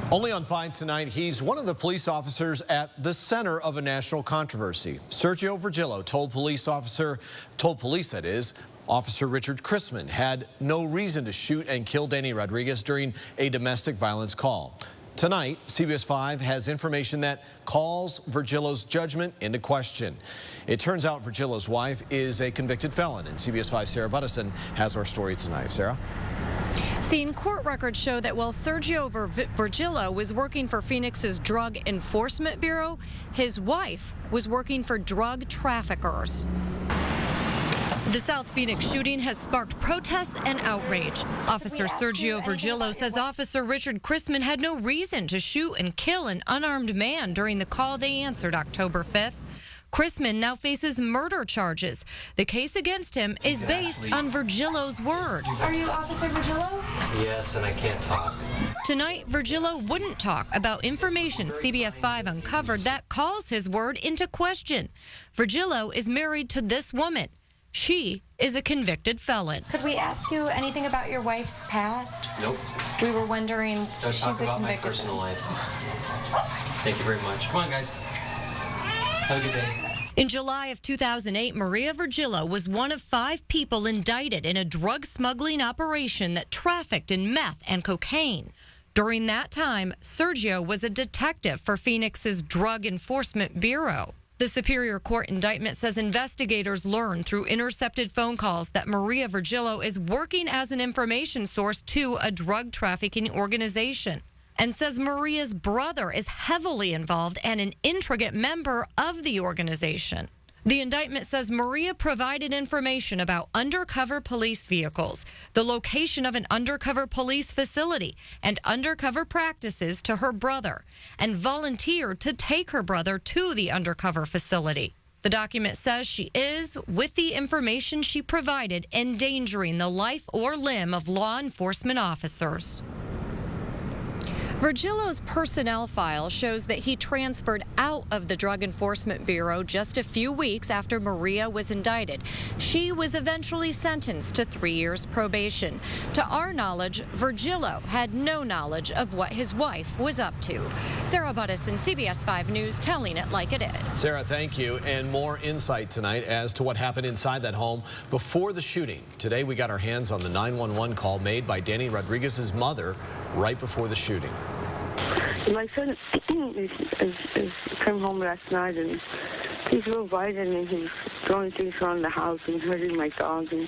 Only on 5 tonight, he's one of the police officers at the center of a national controversy. Sergio Virgilio told police that is, Officer Richard Chrisman had no reason to shoot and kill Danny Rodriguez during a domestic violence call. Tonight, CBS 5 has information that calls Virgilio's judgment into question. It turns out Virgilio's wife is a convicted felon, and CBS 5's Sarah Buttison has our story tonight. Sarah? Scene court records show that while Sergio Virgilio was working for Phoenix's Drug Enforcement Bureau, his wife was working for drug traffickers. The South Phoenix shooting has sparked protests and outrage. Officer Sergio Virgilio says Officer Richard Chrisman had no reason to shoot and kill an unarmed man during the call they answered October 5th. Chrisman now faces murder charges. The case against him is based on Virgilio's word. Are you Officer Virgilio? Yes, and I can't talk. Tonight, Virgilio wouldn't talk about information CBS 5 uncovered that calls his word into question. Virgilio is married to this woman. She is a convicted felon. Could we ask you anything about your wife's past? Nope. We were wondering, Don't she's talk a about my convicted personal life. Thank you very much. Come on, guys. Have a good day. In July of 2008, Maria Virgilio was one of 5 people indicted in a drug smuggling operation that trafficked in meth and cocaine. During that time, Sergio was a detective for Phoenix's Drug Enforcement Bureau. The Superior Court indictment says investigators learned through intercepted phone calls that Maria Virgilio is working as an information source to a drug trafficking organization, and says Maria's brother is heavily involved and an intricate member of the organization. The indictment says Maria provided information about undercover police vehicles, the location of an undercover police facility, and undercover practices to her brother, and volunteered to take her brother to the undercover facility. The document says she is, with the information she provided, endangering the life or limb of law enforcement officers. Virgilio's personnel file shows that he transferred out of the Drug Enforcement Bureau just a few weeks after Maria was indicted. She was eventually sentenced to 3 years probation. To our knowledge, Virgilio had no knowledge of what his wife was up to. Sarah Buttison, CBS 5 News, telling it like it is. Sarah, thank you. And more insight tonight as to what happened inside that home before the shooting. Today, we got our hands on the 911 call made by Danny Rodriguez's mother right before the shooting. My son came home last night and he's real violent and he's throwing things around the house and hurting my dog. And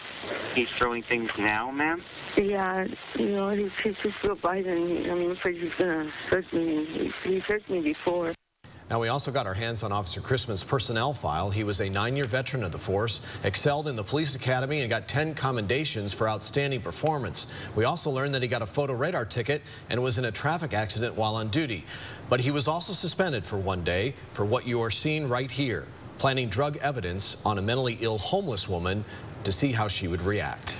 he's throwing things now, ma'am? Yeah, you know, he's just real violent. I'm afraid he's going to hurt me. He's hurt me before. Now, we also got our hands on Officer Chrisman's personnel file. He was a 9-year veteran of the force, excelled in the police academy, and got 10 commendations for outstanding performance. We also learned that he got a photo radar ticket and was in a traffic accident while on duty. But he was also suspended for 1 day for what you are seeing right here, planting drug evidence on a mentally ill homeless woman to see how she would react.